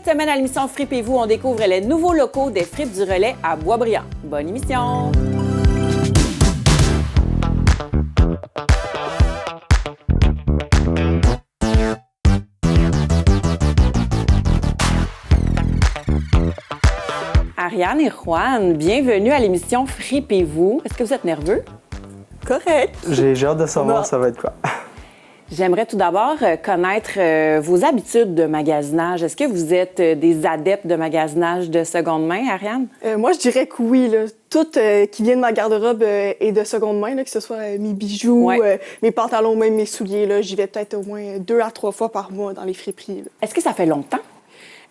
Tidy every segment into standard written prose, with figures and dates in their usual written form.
semaine à l'émission Fripez-vous, on découvre les nouveaux locaux des Fripes du Relais à Boisbriand. Bonne émission! Ariane et Juan, bienvenue à l'émission Fripez-vous. Est-ce que vous êtes nerveux? Correct. J'ai hâte de savoir ça va être quoi. J'aimerais tout d'abord connaître vos habitudes de magasinage. Est-ce que vous êtes des adeptes de magasinage de seconde main, Ariane? Moi, je dirais que oui. Là. Tout qui vient de ma garde-robe est de seconde main, là, que ce soit mes bijoux, mes pantalons, même mes souliers. Là. J'y vais peut-être au moins 2 à 3 fois par mois dans les friperies. Là. Est-ce que ça fait longtemps?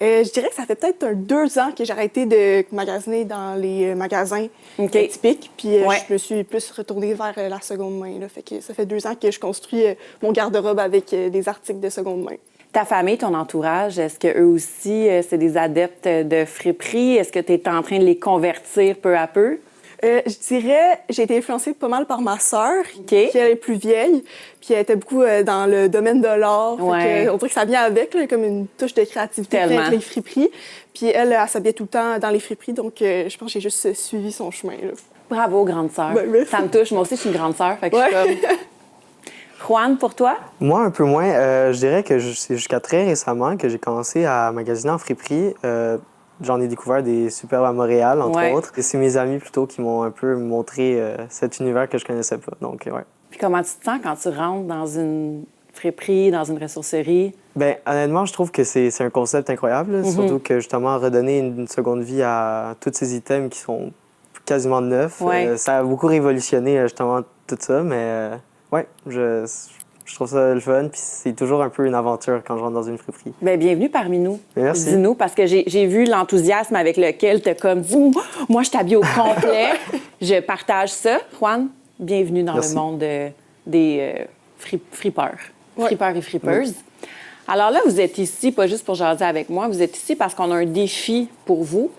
Je dirais que ça fait peut-être 2 ans que j'ai arrêté de magasiner dans les magasins typiques. Puis je me suis plus retournée vers la seconde main. Là. Fait que ça fait 2 ans que je construis mon garde-robe avec des articles de seconde main. Ta famille, ton entourage, est-ce qu'eux aussi, c'est des adeptes de friperie? Est-ce que tu es en train de les convertir peu à peu? Je dirais, j'ai été influencée pas mal par ma sœur, qui elle est plus vieille, puis elle était beaucoup dans le domaine de l'art. On dirait que ça vient avec, là, comme une touche de créativité avec les friperies. Puis elle s'habillait tout le temps dans les friperies, donc je pense que j'ai juste suivi son chemin. Là. Bravo, grande sœur. Ben, ça me touche. Moi aussi, je suis une grande sœur, fait que je suis comme... Juan, pour toi? Moi, un peu moins. Je dirais que c'est jusqu'à très récemment que j'ai commencé à magasiner en friperie. J'en ai découvert des superbes à Montréal, entre autres. Et c'est mes amis plutôt qui m'ont un peu montré cet univers que je connaissais pas. Donc, ouais. Puis comment tu te sens quand tu rentres dans une friperie, dans une ressourcerie? Bien, honnêtement, je trouve que c'est un concept incroyable. Surtout que, justement, redonner une seconde vie à tous ces items qui sont quasiment neufs. Ça a beaucoup révolutionné, justement, tout ça. Mais, je trouve ça le fun, puis c'est toujours un peu une aventure quand je rentre dans une friperie. Bien, bienvenue parmi nous. Merci. Dis-nous, parce que j'ai vu l'enthousiasme avec lequel tu as comme dit « Moi, je t'habille au complet. » Je partage ça. Juan, bienvenue dans le monde des fripeurs. Fripeurs et fripeuses. Alors là, vous êtes ici, pas juste pour jaser avec moi, vous êtes ici parce qu'on a un défi pour vous.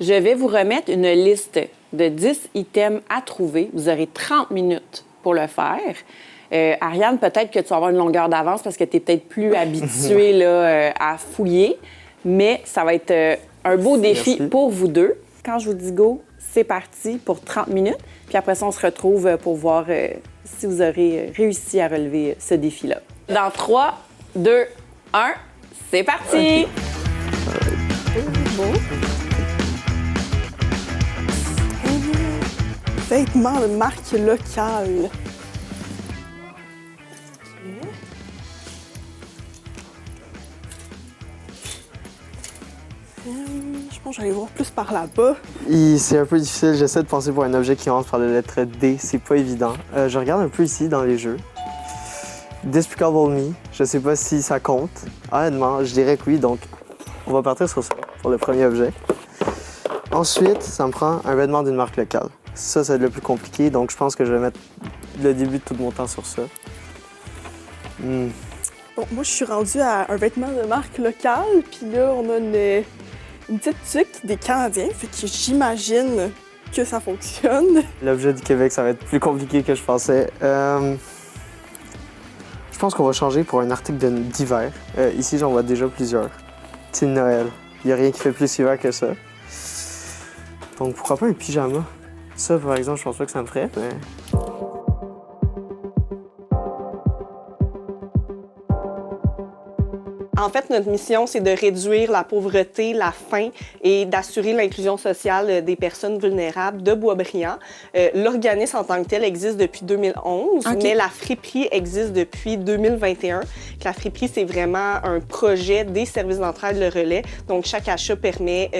Je vais vous remettre une liste de 10 items à trouver. Vous aurez 30 minutes pour le faire. Ariane, peut-être que tu vas avoir une longueur d'avance parce que tu es peut-être plus habituée là, à fouiller, mais ça va être un beau défi pour vous deux. Quand je vous dis go, c'est parti pour 30 minutes. Puis après ça, on se retrouve pour voir si vous aurez réussi à relever ce défi-là. Dans 3, 2, 1, c'est parti! Vêtements de marque locale. Je pense que j'allais voir plus par là-bas. C'est un peu difficile. J'essaie de penser pour un objet qui rentre par la lettre D. C'est pas évident. Je regarde un peu ici dans les jeux. Despicable Me, je sais pas si ça compte. Honnêtement, je dirais que oui. Donc, on va partir sur ça pour le premier objet. Ensuite, ça me prend un vêtement d'une marque locale. Ça va être le plus compliqué. Donc, je pense que je vais mettre le début de tout mon temps sur ça. Bon, moi, je suis rendue à un vêtement de marque locale. Puis là, on a une petite tuque des Canadiens, fait que j'imagine que ça fonctionne. L'objet du Québec, ça va être plus compliqué que je pensais. Je pense qu'on va changer pour un article d'hiver. Ici, j'en vois déjà plusieurs. Team Noël. Il n'y a rien qui fait plus hiver que ça. Donc, pourquoi pas un pyjama? Ça, par exemple, je pense pas que ça me ferait, mais... En fait, notre mission, c'est de réduire la pauvreté, la faim et d'assurer l'inclusion sociale des personnes vulnérables de Boisbriand. L'organisme en tant que tel existe depuis 2011, mais la friperie existe depuis 2021. La friperie, c'est vraiment un projet des services d'entraide Le Relais. Donc, chaque achat permet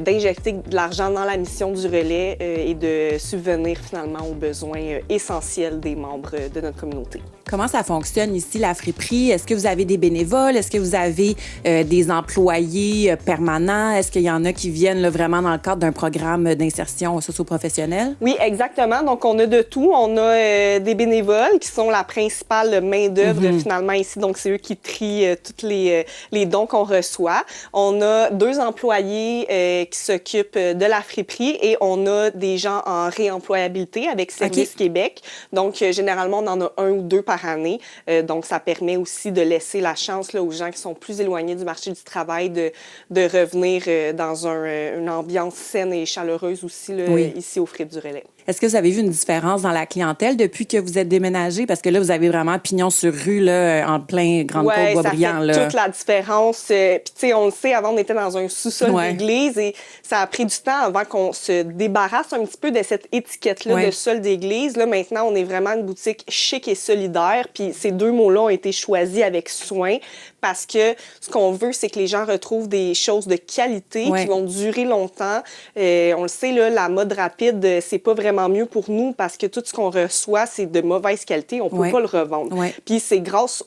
d'injecter de l'argent dans la mission du Relais et de subvenir finalement aux besoins essentiels des membres de notre communauté. Comment ça fonctionne ici, la friperie? Est-ce que vous avez des bénévoles? Est-ce que vous avez des employés permanents? Est-ce qu'il y en a qui viennent là, vraiment dans le cadre d'un programme d'insertion socio-professionnelle? Oui, exactement. Donc, on a de tout. On a des bénévoles qui sont la principale main-d'œuvre finalement ici. Donc, c'est eux qui trient tous les dons qu'on reçoit. On a 2 employés qui s'occupent de la friperie et on a des gens en réemployabilité avec Service Québec. Donc, généralement, on en a 1 ou 2 par année. Donc, ça permet aussi de laisser la chance chance là, aux gens qui sont plus éloignés du marché du travail de revenir dans une ambiance saine et chaleureuse aussi là, ici au Frites du Relais. Est-ce que vous avez vu une différence dans la clientèle depuis que vous êtes déménagé? Parce que là, vous avez vraiment pignon sur rue, là, en plein Grande-Côte-Boisbriand. Oui, ça fait toute la différence. Puis, tu sais, on le sait, avant, on était dans un sous-sol d'église et ça a pris du temps avant qu'on se débarrasse un petit peu de cette étiquette-là de sol d'église. Là, maintenant, on est vraiment une boutique chic et solidaire. Puis, ces deux mots-là ont été choisis avec soin parce que ce qu'on veut, c'est que les gens retrouvent des choses de qualité qui vont durer longtemps. On le sait, là, la mode rapide, c'est pas vraiment mieux pour nous parce que tout ce qu'on reçoit, c'est de mauvaise qualité. On peut pas le revendre. Puis c'est grâce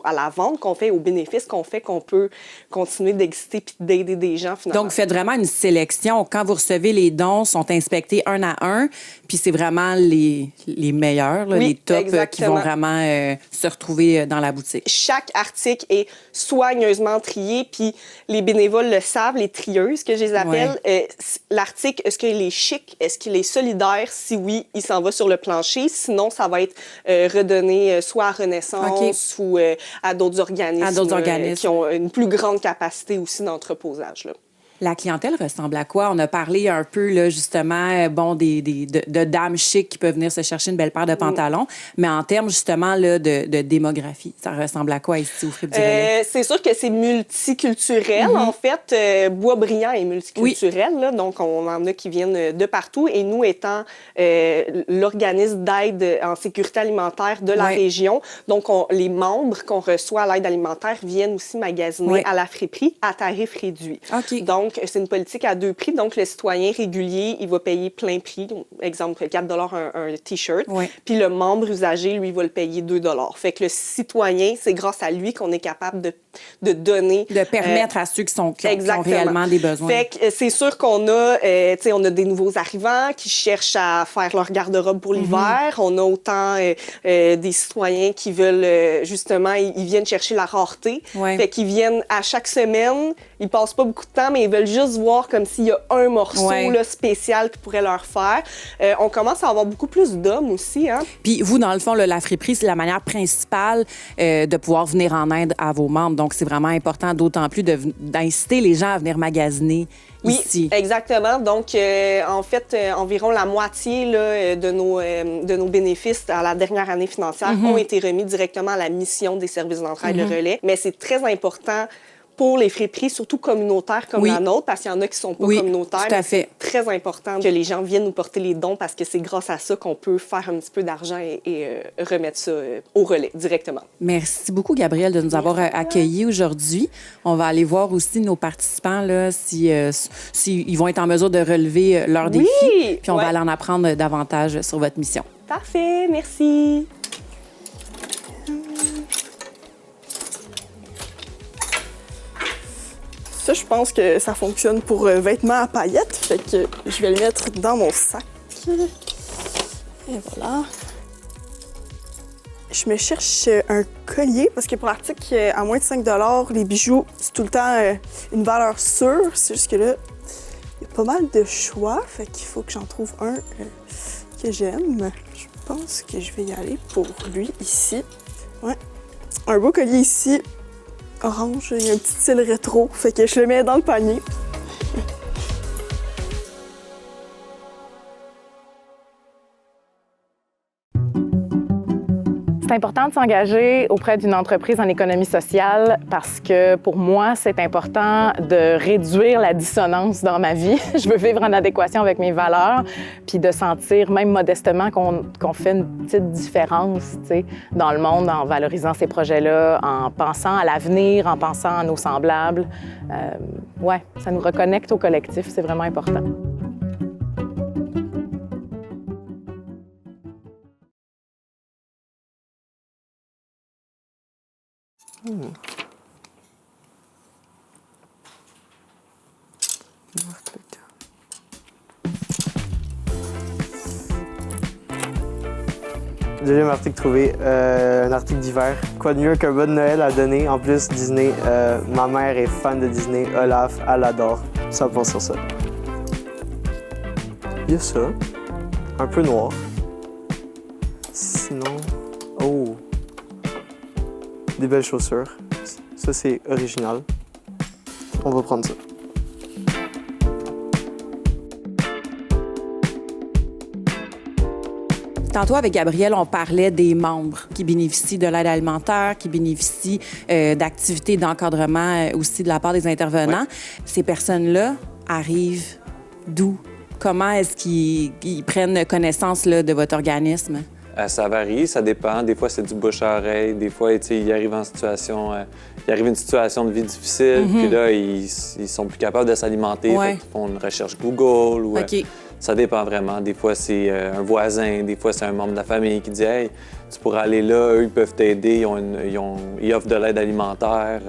à la vente qu'on fait, aux bénéfices qu'on fait, qu'on peut continuer d'exister puis d'aider des gens, finalement. Donc, vous faites vraiment une sélection. Quand vous recevez les dons, sont inspectés un à un, puis c'est vraiment les meilleurs, là, les tops qui vont vraiment se retrouver dans la boutique. Chaque article est soigneusement trié, puis les bénévoles le savent, les trieuses que je les appelle. L'article, est-ce qu'il est chic? Est-ce qu'il est solidaire? Si oui, il s'en va sur le plancher. Sinon, ça va être redonné soit à Renaissance ou à d'autres organismes, qui ont une plus grande capacité aussi d'entreposage, là. La clientèle ressemble à quoi? On a parlé un peu, là, justement, de dames chics qui peuvent venir se chercher une belle paire de pantalons, mais en termes, justement, là, de démographie, ça ressemble à quoi ici au Frites du Relais? C'est sûr que c'est multiculturel. En fait, Boisbriand est multiculturel, là, donc on en a qui viennent de partout. Et nous, étant l'organisme d'aide en sécurité alimentaire de la région, donc les membres qu'on reçoit à l'aide alimentaire viennent aussi magasiner à la friperie à tarif réduit. Donc, c'est une politique à deux prix. Donc, le citoyen régulier, il va payer plein prix. Donc, exemple, 4 un T-shirt. Puis le membre usager, lui, va le payer 2 Fait que le citoyen, c'est grâce à lui qu'on est capable de donner... De permettre à ceux qui ont réellement des besoins. Fait que c'est sûr qu'on a, on a des nouveaux arrivants qui cherchent à faire leur garde-robe pour l'hiver. On a autant des citoyens qui veulent, justement, ils viennent chercher la rareté. Fait qu'ils viennent à chaque semaine, ils passent pas beaucoup de temps, mais ils veulent juste voir comme s'il y a un morceau là, spécial qui pourrait leur faire. On commence à avoir beaucoup plus d'hommes aussi. Hein? Puis vous, dans le fond, la friperie, c'est la manière principale de pouvoir venir en aide à vos membres. Donc, c'est vraiment important, d'autant plus d'inciter les gens à venir magasiner ici. Oui, exactement. Donc, en fait, environ la moitié là, de nos bénéfices à la dernière année financière ont été remis directement à la mission des services d'entraide Le Relais. Mais c'est très important pour les friperies, surtout communautaires comme la nôtre, parce qu'il y en a qui ne sont pas communautaires. Tout à fait. C'est très important que les gens viennent nous porter les dons parce que c'est grâce à ça qu'on peut faire un petit peu d'argent et remettre ça au relais directement. Merci beaucoup, Gabrielle, de nous avoir accueillis aujourd'hui. On va aller voir aussi nos participants là, si ils vont être en mesure de relever leur défi. Puis on va aller en apprendre davantage sur votre mission. Parfait, merci. Ça, je pense que ça fonctionne pour vêtements à paillettes. Fait que je vais le mettre dans mon sac. Et voilà. Je me cherche un collier parce que pour l'article à moins de 5 $, les bijoux, c'est tout le temps une valeur sûre. C'est juste que là, il y a pas mal de choix. Fait qu'il faut que j'en trouve un que j'aime. Je pense que je vais y aller pour lui ici. Ouais. Un beau collier ici. Orange, il y a un petit style rétro, fait que je le mets dans le panier. C'est important de s'engager auprès d'une entreprise en économie sociale parce que pour moi, c'est important de réduire la dissonance dans ma vie. Je veux vivre en adéquation avec mes valeurs, puis de sentir même modestement qu'on fait une petite différence, tu sais, dans le monde en valorisant ces projets-là, en pensant à l'avenir, en pensant à nos semblables. Ouais, ça nous reconnecte au collectif, c'est vraiment important. Deuxième article trouvé, un article d'hiver. Quoi de mieux qu'un bon Noël à donner? En plus, Disney, ma mère est fan de Disney. Olaf, elle adore. Ça pense sur ça. Il y a ça. Un peu noir. Sinon... Oh! Des belles chaussures. Ça, c'est original. On va prendre ça. Tantôt, avec Gabrielle, on parlait des membres qui bénéficient de l'aide alimentaire, qui bénéficient d'activités d'encadrement aussi de la part des intervenants. Ouais. Ces personnes-là arrivent d'où? Comment est-ce qu'ils prennent connaissance là, de votre organisme? Ça varie, ça dépend. Des fois, c'est du bouche à oreille. Des fois, ils arrivent en situation... ils arrivent à une situation de vie difficile, puis là, ils sont plus capables de s'alimenter. Ouais. Ils font une recherche Google ou... OK. Ça dépend vraiment. Des fois, c'est un voisin, des fois, c'est un membre de la famille qui dit « Hey, tu pourrais aller là, eux, ils peuvent t'aider, ils offrent de l'aide alimentaire,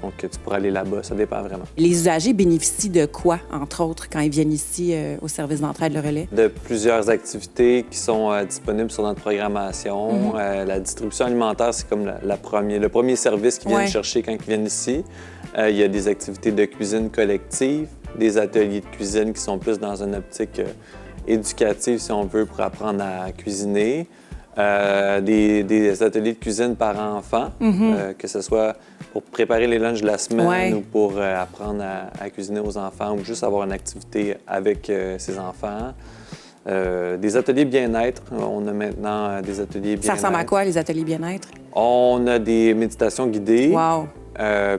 donc tu pourrais aller là-bas. » Ça dépend vraiment. Les usagers bénéficient de quoi, entre autres, quand ils viennent ici au service d'entraide Le Relais? De plusieurs activités qui sont disponibles sur notre programmation. La distribution alimentaire, c'est comme le premier service qu'ils viennent chercher quand ils viennent ici. Il y a des activités de cuisine collective, des ateliers de cuisine qui sont plus dans une optique éducative, si on veut, pour apprendre à cuisiner. Des ateliers de cuisine par enfant, que ce soit pour préparer les lunchs de la semaine ou pour apprendre à cuisiner aux enfants ou juste avoir une activité avec ses enfants. Des ateliers bien-être. On a maintenant des ateliers bien-être. Ça ressemble à quoi, les ateliers bien-être? On a des méditations guidées. Wow!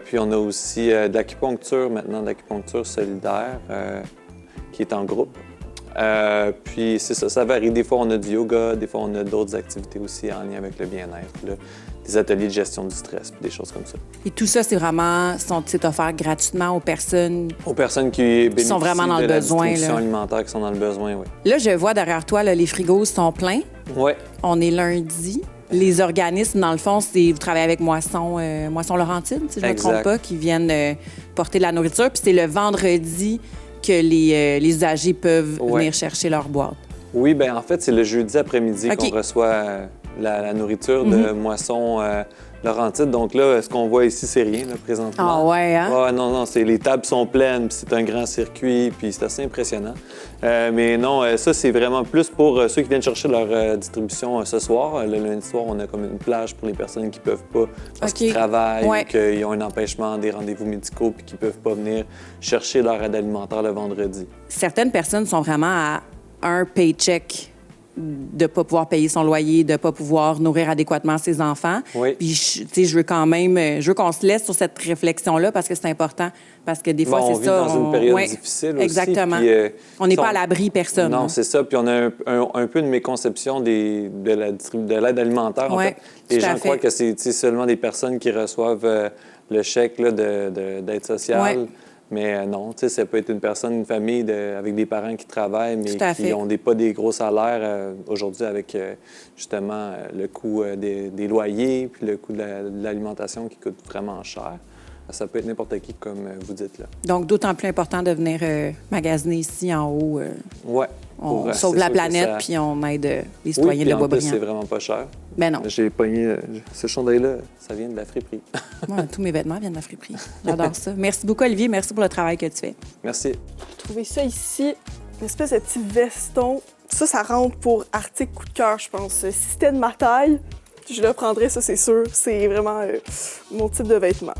Puis on a aussi de l'acupuncture maintenant, de l'acupuncture solidaire, qui est en groupe. Puis c'est ça, ça varie. Des fois, on a du yoga, des fois, on a d'autres activités aussi en lien avec le bien-être, là. Des ateliers de gestion du stress, puis des choses comme ça. Et tout ça, c'est vraiment c'est offert gratuitement aux personnes... Aux personnes qui bénéficient sont vraiment dans le besoin, la distribution là. Alimentaire, qui sont dans le besoin, oui. Là, je vois derrière toi, là, les frigos sont pleins. Oui. On est lundi. Les organismes, dans le fond, vous travaillez avec Moisson Laurentide, si je ne me trompe pas, qui viennent porter de la nourriture. Puis c'est le vendredi que les usagers peuvent venir chercher leur boîte. Oui, bien, en fait, c'est le jeudi après-midi qu'on reçoit la nourriture de Moisson Laurentide. Donc là, ce qu'on voit ici, c'est rien, là, présentement. Ah ouais, hein? Ah, non, les tables sont pleines, puis c'est un grand circuit, puis c'est assez impressionnant. Mais non, ça, c'est vraiment plus pour ceux qui viennent chercher leur distribution ce soir. Le lundi soir, on a comme une plage pour les personnes qui peuvent pas, parce qu'ils travaillent ou qu'ils ont un empêchement, des rendez-vous médicaux, puis qui peuvent pas venir chercher leur aide alimentaire le vendredi. Certaines personnes sont vraiment à un paycheck de ne pas pouvoir payer son loyer, de ne pas pouvoir nourrir adéquatement ses enfants. Oui. Puis, je veux quand même... Je veux qu'on se laisse sur cette réflexion-là parce que c'est important. Parce que des fois, c'est ça... On vit dans une période difficile aussi. Exactement. Puis, on n'est pas à l'abri, personne. Non, c'est ça. Puis on a un peu une méconception de l'aide alimentaire. En fait. Les gens croient que c'est seulement des personnes qui reçoivent le chèque là, d'aide sociale. Mais non, tu sais, ça peut être une personne, une famille avec des parents qui travaillent, mais qui n'ont pas des gros salaires aujourd'hui avec justement le coût des loyers, puis le coût de l'alimentation qui coûte vraiment cher. Ça peut être n'importe qui, comme vous dites là. Donc, d'autant plus important de venir magasiner ici en haut. Oui. On sauve la planète, puis on aide les citoyens de Boisbriand. C'est vraiment pas cher. Ben non. J'ai pogné ce chandail-là, ça vient de la friperie. Ouais, tous mes vêtements viennent de la friperie. J'adore ça. Merci beaucoup, Olivier. Merci pour le travail que tu fais. Merci. J'ai trouvé ça ici, une espèce de petit veston. Ça rentre pour article coup de cœur, je pense. Si c'était de ma taille, je le prendrais, ça, c'est sûr. C'est vraiment mon type de vêtement.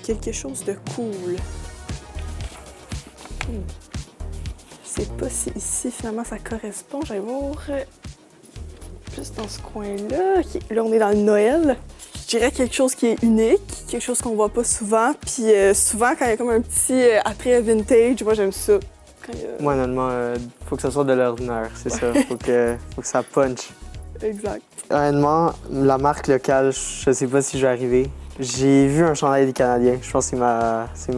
Quelque chose de cool. Je sais pas si ici, finalement, ça correspond. Je vais voir plus dans ce coin-là. Okay. Là, on est dans le Noël. Je dirais quelque chose qui est unique, quelque chose qu'on voit pas souvent. Puis souvent, quand il y a comme un petit attrait vintage, moi, j'aime ça. Moi, honnêtement, faut que ça sorte de l'ordinaire, c'est ça. Faut que ça punch. Exact. Honnêtement, la marque locale, je sais pas si je vais arriver. J'ai vu un chandail des Canadiens. Je pense que c'est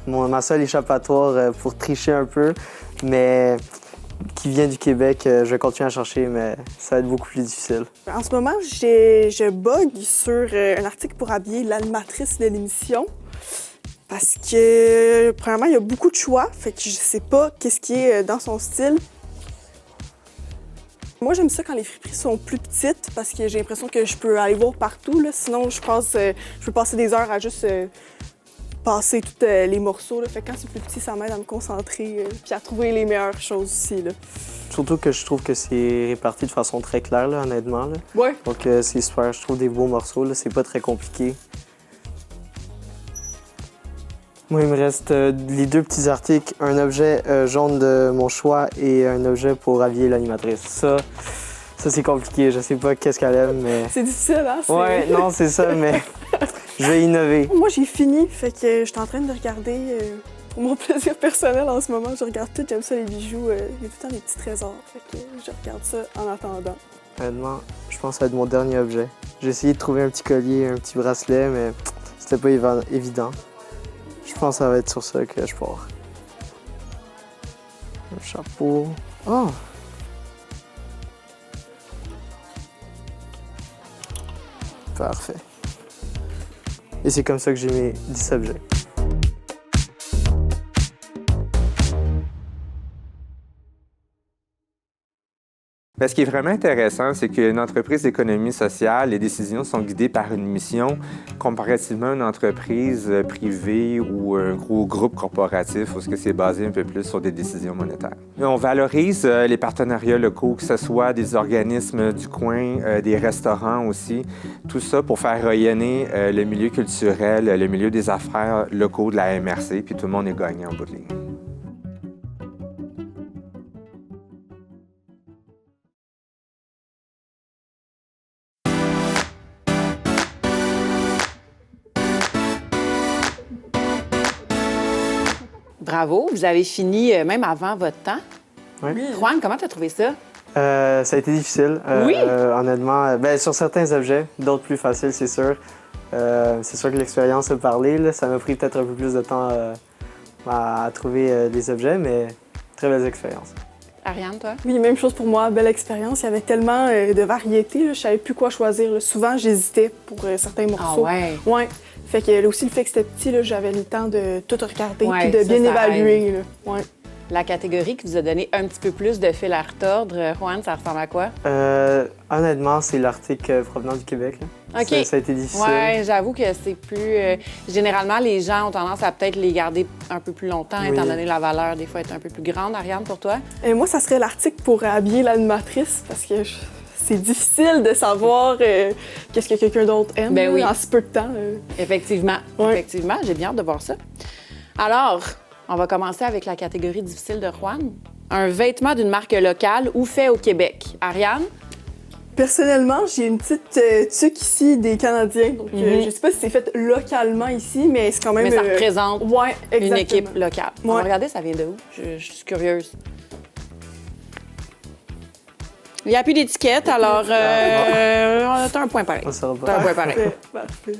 ma seule échappatoire pour tricher un peu, mais qui vient du Québec. Je vais continuer à chercher, mais ça va être beaucoup plus difficile. En ce moment, je bug sur un article pour habiller l'animatrice de l'émission parce que, premièrement, il y a beaucoup de choix, fait que je sais pas qu'est-ce qui est dans son style. Moi, j'aime ça quand les friperies sont plus petites parce que j'ai l'impression que je peux aller voir partout. Là. Sinon, je peux passer des heures à juste passer tous les morceaux. Là. Fait que quand c'est plus petit, ça m'aide à me concentrer puis à trouver les meilleures choses aussi. Là. Surtout que je trouve que c'est réparti de façon très claire, là, honnêtement. Là. Ouais. Donc c'est super, je trouve des beaux morceaux, là, c'est pas très compliqué. Moi, il me reste les 2 petits articles, un objet jaune de mon choix et un objet pour habiller l'animatrice. Ça c'est compliqué, je sais pas qu'est-ce qu'elle aime, mais... C'est difficile, hein? Ouais, non, c'est ça, mais je vais innover. Moi, j'ai fini, fait que je suis en train de regarder pour mon plaisir personnel en ce moment. Je regarde tout, j'aime ça, les bijoux. Il y a tout le temps des petits trésors, fait que je regarde ça en attendant. Honnêtement, je pense que ça va être mon dernier objet. J'ai essayé de trouver un petit collier, un petit bracelet, mais c'était pas évident. Je pense que ça va être sur ça que je pars. Un chapeau. Oh! Parfait. Et c'est comme ça que j'ai mes 10 objets. Bien, ce qui est vraiment intéressant, c'est qu'une entreprise d'économie sociale, les décisions sont guidées par une mission comparativement à une entreprise privée ou un gros groupe corporatif où c'est basé un peu plus sur des décisions monétaires. On valorise les partenariats locaux, que ce soit des organismes du coin, des restaurants aussi, tout ça pour faire rayonner le milieu culturel, le milieu des affaires locaux de la MRC, puis tout le monde est gagnant en bout de ligne. Bravo, vous avez fini même avant votre temps. Oui. Juan, comment tu as trouvé ça? Ça a été difficile, Oui? honnêtement. Sur certains objets, d'autres plus faciles, c'est sûr. C'est sûr que l'expérience a parlé. Là. Ça m'a pris peut-être un peu plus de temps à trouver des objets, mais très belle expérience. Ariane, toi? Oui, même chose pour moi, belle expérience. Il y avait tellement de variétés, là, je savais plus quoi choisir. Là. Souvent, j'hésitais pour certains morceaux. Ah ouais? Ouais. Fait que là aussi, le fait que c'était petit, là, j'avais le temps de tout regarder Ouais, et de ça, bien ça évaluer. Là. Ouais. La catégorie qui vous a donné un petit peu plus de fil à retordre, Juan, ça ressemble à quoi? Honnêtement, c'est l'article provenant du Québec. Là. OK. Ça a été difficile. Oui, j'avoue que c'est plus... généralement, les gens ont tendance à peut-être les garder un peu plus longtemps, Oui. étant donné la valeur, des fois, est un peu plus grande. Ariane, pour toi? Et moi, ça serait l'article pour habiller l'animatrice parce que c'est difficile de savoir qu'est-ce que quelqu'un d'autre aime Ben oui. en si peu de temps. Effectivement. Ouais. Effectivement, j'ai bien hâte de voir ça. Alors, on va commencer avec la catégorie difficile de Juan. Un vêtement d'une marque locale ou fait au Québec. Ariane? Personnellement, j'ai une petite tuque ici des Canadiens. Donc, je sais pas si c'est fait localement ici, mais c'est quand même... Mais ça représente ouais, une exactement. équipe locale. On va Ouais. regarder, ça vient de où? Je suis curieuse. Il n'y a plus d'étiquette, alors t'as un point pareil. On saura pas. T'as un point pareil. Parfait.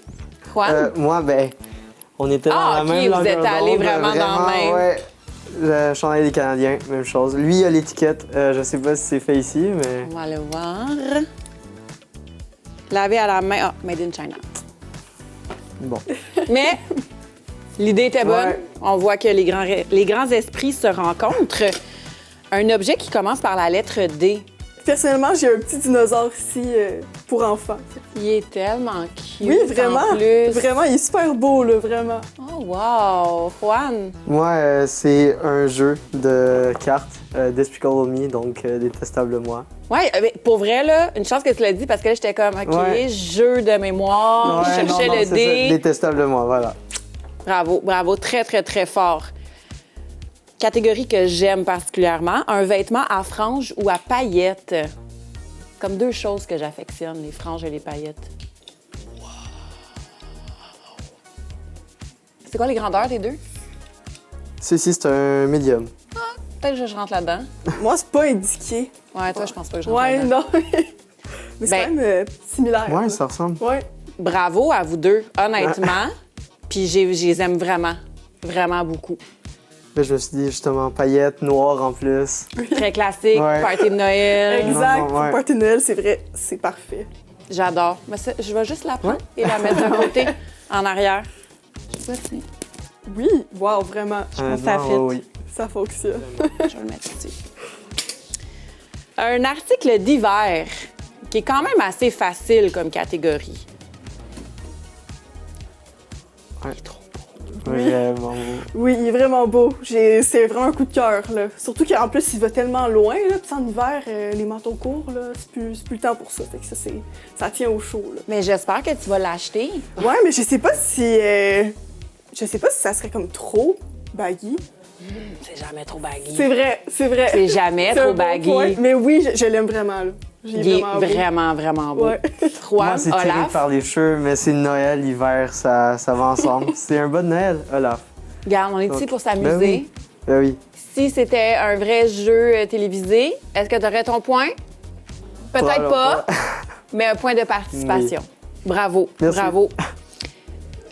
Juan? Moi, on était dans Ah, la OK, même vous longueur êtes allés d'onde, vraiment dans le même. Ouais. Le chandail des Canadiens, même chose. Lui, il a l'étiquette. Je sais pas si c'est fait ici, mais... On va le voir. Lavé à la main. Ah, made in China. Bon. Mais l'idée était bonne. Ouais. On voit que les grands esprits se rencontrent. Un objet qui commence par la lettre D. Personnellement, j'ai un petit dinosaure ici pour enfants. Il est tellement cute. Oui, vraiment. En plus. Vraiment, il est super beau, là, vraiment. Oh, wow. Juan. Moi, c'est un jeu de cartes, Despicable Me, donc Détestable Moi. Ouais, mais pour vrai, là, une chance que tu l'as dit parce que là, j'étais comme, OK, Ouais. jeu de mémoire. Je cherchais le c'est D. ça, Détestable Moi, voilà. Bravo, bravo. Très, très, très fort. Catégorie que j'aime particulièrement, un vêtement à franges ou à paillettes. Comme deux choses que j'affectionne, les franges et les paillettes. C'est quoi les grandeurs des deux? Ceci, c'est un médium. Peut-être que je rentre là-dedans. Moi, c'est pas indiqué. Ouais, toi, je pense pas que je rentre Ouais, là-dedans. non. Mais c'est Ben, quand même similaire. Ouais, ça ressemble. Ouais. Bravo à vous deux, honnêtement. Puis je les aime vraiment, vraiment beaucoup. Là, je me suis dit, justement, paillettes, noires en plus. Très classique, Ouais. party de Noël. Exact. Non, Pour ouais. Party de Noël, c'est vrai, c'est parfait. J'adore. Mais ça, je vais juste la prendre et la mettre d'un côté, en arrière. Je sais pas si Oui, wow, vraiment. je pense que ça non, fit. oui. Ça fonctionne. Je vais le mettre ici. Un article d'hiver qui est quand même assez facile comme catégorie. Ouais. Il est trop beau. Vraiment beau. Oui, il est vraiment beau. C'est vraiment un coup de cœur, là. Surtout qu'en plus, il va tellement loin, là. Puis en hiver, les manteaux courts, là, c'est plus le temps pour ça. Fait que ça tient au chaud, là. Mais j'espère que tu vas l'acheter. Ouais, mais je sais pas si ça serait comme trop baggy. C'est jamais trop baggy. C'est vrai, c'est vrai. C'est jamais C'est un trop bon baggy. point. Mais oui, je l'aime vraiment, là. Il est vraiment, vraiment beau. Ouais. Juan, Moi, c'est tiré Olaf, par les cheveux, mais c'est Noël, l'hiver, ça va ensemble. C'est un bon Noël, Olaf. regarde, on est ici Donc, pour s'amuser. Ben oui. Ben oui. Si c'était un vrai jeu télévisé, est-ce que tu aurais ton point? Peut-être Probablement pas, mais un point de participation. Bravo, Merci. bravo.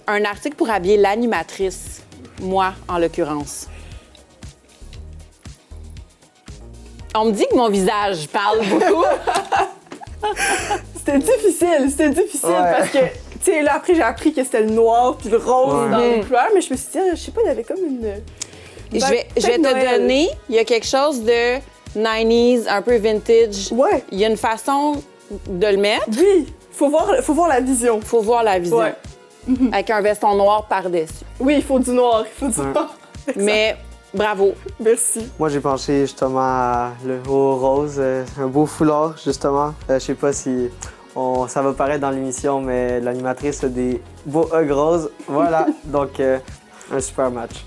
Un article pour habiller l'animatrice, moi en l'occurrence. On me dit que mon visage parle beaucoup. C'était difficile Ouais. parce que, tu sais, là, après, j'ai appris que c'était le noir puis le rose Ouais. dans les couleurs, mais je me suis dit, je sais pas, il y avait comme une. Je vais peut-être te Noël. donner, il y a quelque chose de 90s, un peu vintage. Ouais, Il y a une façon de le mettre. oui, faut voir la vision. Faut voir la vision. Ouais. Avec un veston noir par-dessus. Oui, il faut du noir, Ouais. noir. Mais bravo. Merci. Moi, j'ai penché justement au rose, un beau foulard, justement. Je sais pas si ça va paraître dans l'émission, mais l'animatrice a des beaux hugs roses. Voilà, donc un super match.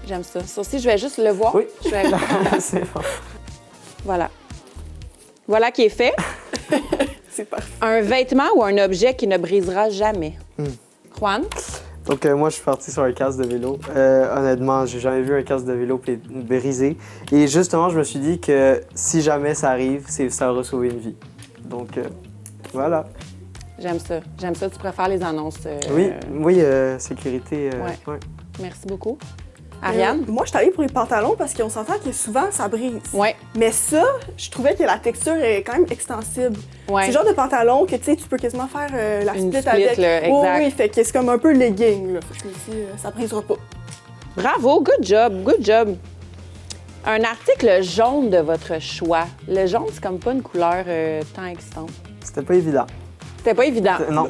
J'aime ça. Ça aussi, je vais juste le voir. Oui. Je vais- C'est bon. Voilà. Voilà qui est fait. C'est parfait. Un vêtement ou un objet qui ne brisera jamais. Juan? Donc, moi, je suis parti sur un casque de vélo. Honnêtement, j'ai jamais vu un casque de vélo brisé. Et justement, je me suis dit que si jamais ça arrive, ça aura sauvé une vie. Donc, voilà. J'aime ça. J'aime ça. Tu préfères les annonces. Oui, sécurité. Ouais. Ouais. Merci beaucoup. Ariane? Moi, je suis allée pour les pantalons parce qu'on s'entend que souvent, ça brise. Ouais. Mais ça, je trouvais que la texture est quand même extensible. Ouais. C'est le genre de pantalon que tu peux quasiment faire la Une split split, avec. là, Oh, exact. oui, fait que c'est comme un peu legging. Là. Je me suis dit, ça brisera pas. Bravo. Good job. Good job. Un article jaune de votre choix. Le jaune, c'est comme pas une couleur tant excitante. C'était pas évident. C'était pas évident. Non.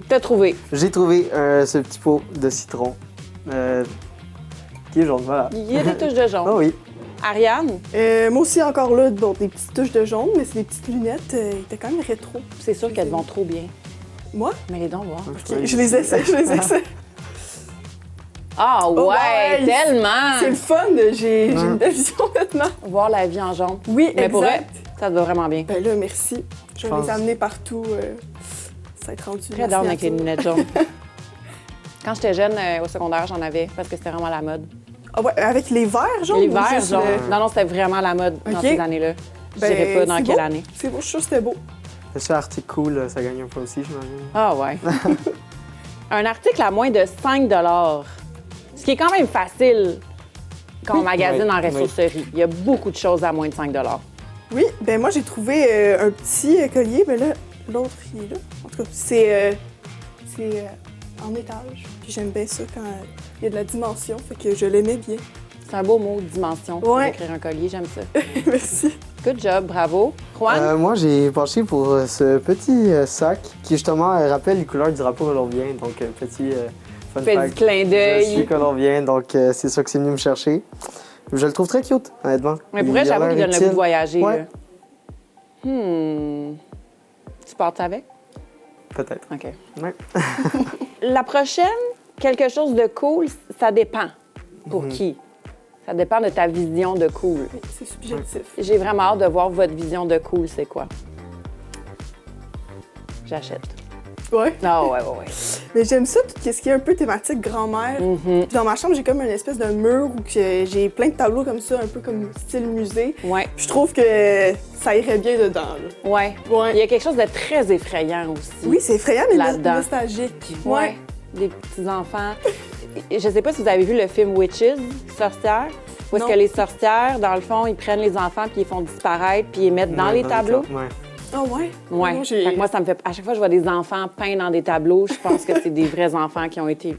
T'as trouvé. J'ai trouvé ce petit pot de citron qui est jaune, voilà. Il y a des touches de jaune. Oh oui. Ariane, Moi aussi, encore là, bon, des petites touches de jaune, mais c'est des petites lunettes. Ils étaient quand même rétro. c'est sûr qu'elles vont trop bien. Moi, Mais les dons voir. je les essaie, Ah ouais, ouais, tellement! C'est le fun, j'ai une belle vision maintenant. Voir la vie en jaune. Oui, Mais pour exact. elle, ça te va vraiment bien. Ben là, merci. Je vais pense- les amener partout. Ça va être rendu. Très merci down à avec les toi. lunettes jaunes. Quand j'étais jeune, au secondaire, j'en avais parce que c'était vraiment la mode. Ah ouais, avec les verts jaunes? Les ou verts juste jaunes. le- Non, non, c'était vraiment la mode dans Ok. ces années-là. Je Ben, dirais pas dans c'est quelle beau. année. C'est beau, je suis sûre que c'était beau. Ce article cool, ça gagne un peu aussi, j'imagine. Ah ouais. Un article à moins de 5 ce qui est quand même facile quand on magasine Oui, en ressourcerie. Il y a beaucoup de choses à moins de 5 Oui, ben moi j'ai trouvé un petit collier, mais là, l'autre il est là. En tout cas, c'est en étage. Puis j'aime bien ça quand il y a de la dimension, fait que je l'aimais bien. C'est un beau mot, dimension, pour Ouais. écrire un collier. J'aime ça. Merci. Good job, bravo. Juan? Moi, j'ai penché pour ce petit sac qui, justement, rappelle les couleurs du drapeau colombien. Donc, petit fun Fais du fact. clin Je d'œil. suis colombien, donc c'est ça que c'est venu me chercher. Je le trouve très cute, honnêtement. Mais pour vrai, Il a j'avoue l'air qu'il donne le utile. goût de voyager. Ouais. Là. Tu portes avec? Peut-être. OK. Ouais. La prochaine, quelque chose de cool, ça dépend. Pour qui? Ça dépend de ta vision de cool. Oui, c'est subjectif. J'ai vraiment hâte de voir votre vision de cool, c'est quoi? J'achète. Ouais. Ah ouais, ouais, ouais. Mais j'aime ça, tout ce qui est un peu thématique grand-mère. Puis dans ma chambre, j'ai comme une espèce de mur où j'ai plein de tableaux comme ça, un peu comme style musée. Ouais, Puis je trouve que ça irait bien dedans. Là. ouais. Ouais. Il y a quelque chose de très effrayant aussi. Oui, c'est effrayant, mais Là-dedans. nostalgique. Ouais. Des petits-enfants. Je sais pas si vous avez vu le film Witches, Sorcières. Où est-ce Non. que les sorcières, dans le fond, ils prennent les enfants puis ils les font disparaître puis ils les mettent dans les tableaux? Ouais. Ah ouais? Ouais. Moi, Fait que moi, ça me fait. À chaque fois que je vois des enfants peints dans des tableaux, je pense que c'est des vrais enfants qui ont été.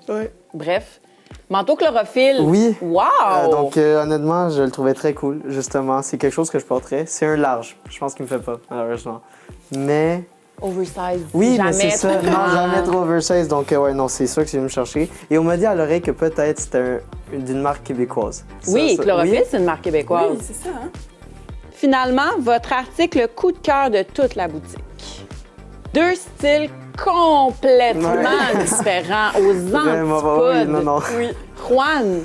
Ouais. Bref. Manteau chlorophylle. Oui. Wow! Donc, honnêtement, je le trouvais très cool, justement. C'est quelque chose que je porterais. C'est un large. Je pense qu'il me fait pas, malheureusement. Mais oversize. Oui, jamais mais c'est ça. trop Non, grand. jamais trop oversize. Donc, ouais, non, c'est ça que j'ai venu me chercher. Et on m'a dit à l'oreille que peut-être c'était d'une marque québécoise. Oui, Ça, Chlorophylle, oui. c'est une marque québécoise. Oui, c'est ça, hein? Finalement, votre article coup de cœur de toute la boutique. 2 styles complètement Ouais. différents, aux Vraiment, antipodes. oui, non. Oui. Juan,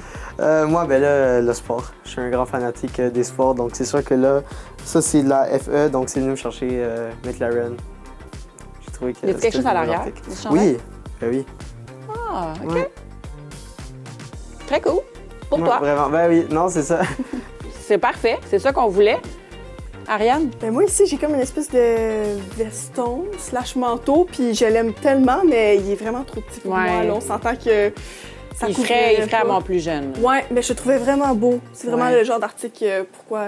Moi, ben là, le sport. Je suis un grand fanatique des sports, donc c'est sûr que là, ça, c'est de la FE, donc c'est venu me chercher McLaren. J'ai trouvé que y a quelque chose à l'arrière? article. du chandail? Oui, ben oui. Ah, OK. Ouais. Très cool. Pour Ouais, toi. Vraiment, ben oui, non, c'est ça. C'est parfait. C'est ça qu'on voulait. Ariane? Ben moi, ici, j'ai comme une espèce de veston / manteau, puis je l'aime tellement, mais il est vraiment trop petit pour Ouais. moi. Là, on s'entend que ça Il couvrait ferait à pas. mon plus jeune. Ouais, mais je le trouvais vraiment beau. C'est vraiment Ouais. le genre d'article pourquoi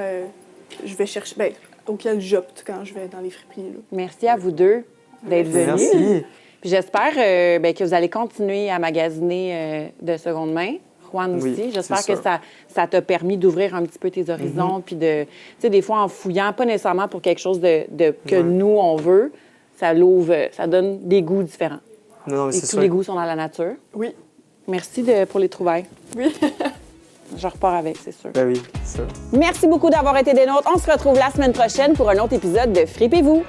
je vais chercher, ben, auquel j'opte quand je vais dans les friperies. Là. Merci à vous deux d'être venus. Merci. Puis j'espère que vous allez continuer à magasiner de seconde main. Juan Oui, aussi. J'espère c'est que sûr. ça t'a permis d'ouvrir un petit peu tes horizons. Puis de, tu sais, des fois, en fouillant, pas nécessairement pour quelque chose que nous, on veut, ça l'ouvre, ça donne des goûts différents. Non, mais Et c'est tous sûr. les goûts sont dans la nature. Oui. Merci pour les trouvailles. Oui. Je repars avec, c'est sûr. Ben oui, c'est ça. Merci beaucoup d'avoir été des nôtres. On se retrouve la semaine prochaine pour un autre épisode de Fripez-vous.